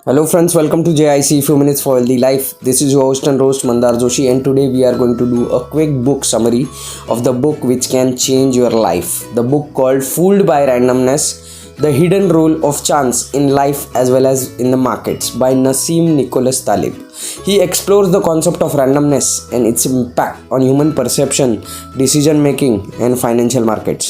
Hello friends, welcome to JIC Few Minutes for Healthy Life. This is your host and host Mandar Joshi, and today we are going to do a quick book summary of the book which can change your life. The book called Fooled by Randomness: The Hidden Role of Chance in Life as well as in the Markets by Nassim Nicholas Taleb. He explores the concept of randomness and its impact on human perception, decision making, and financial markets.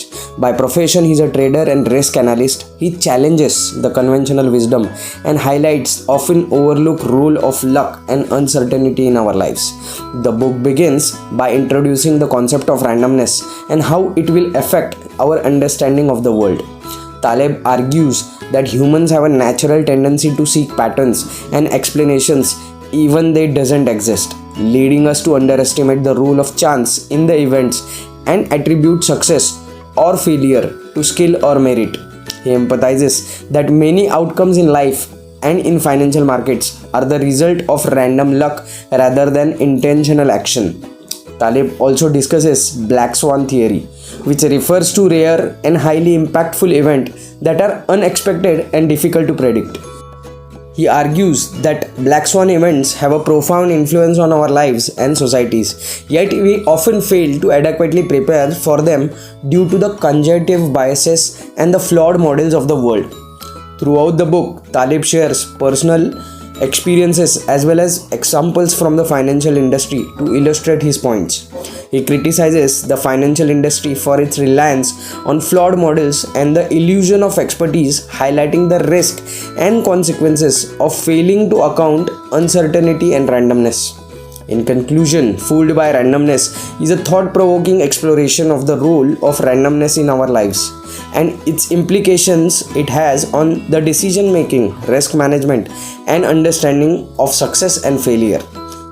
By profession, he is a trader and risk analyst. He challenges the conventional wisdom and highlights often overlooked role of luck and uncertainty in our lives. The book begins by introducing the concept of randomness and how it will affect our understanding of the world. Taleb argues that humans have a natural tendency to seek patterns and explanations even they doesn't exist, leading us to underestimate the role of chance in the events and attribute success or failure to skill or merit. He emphasizes that many outcomes in life and in financial markets are the result of random luck rather than intentional action. Taleb also discusses Black Swan theory, which refers to rare and highly impactful events that are unexpected and difficult to predict. He argues that Black Swan events have a profound influence on our lives and societies, yet we often fail to adequately prepare for them due to the conjunctive biases and the flawed models of the world. Throughout the book, Taleb shares personal experiences as well as examples from the financial industry to illustrate his points. He criticizes the financial industry for its reliance on flawed models and the illusion of expertise, highlighting the risk and consequences of failing to account uncertainty and randomness. In conclusion, Fooled by Randomness is a thought-provoking exploration of the role of randomness in our lives and its implications it has on the decision-making, risk management, and understanding of success and failure.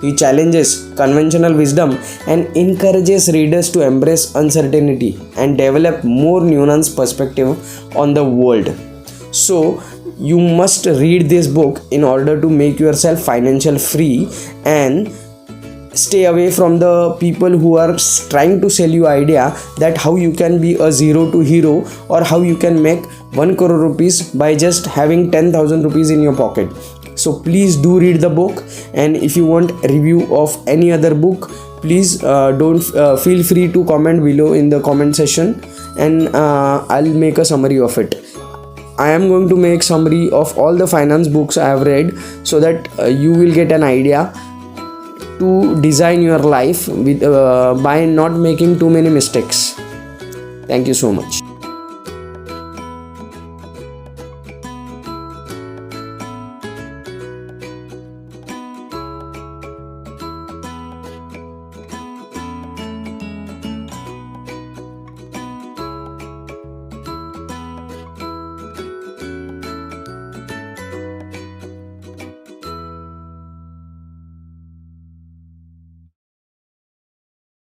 He challenges conventional wisdom and encourages readers to embrace uncertainty and develop more nuanced perspective on the world. So, you must read this book in order to make yourself financial free and stay away from the people who are trying to sell you idea that how you can be a zero to hero or how you can make 1 crore rupees by just having 10,000 rupees in your pocket. So please do read the book, and if you want review of any other book, please don't feel free to comment below in the comment section, and I'll make a summary of it. I am going to make summary of all the finance books I have read so that you will get an idea to design your life with by not making too many mistakes. Thank you so much.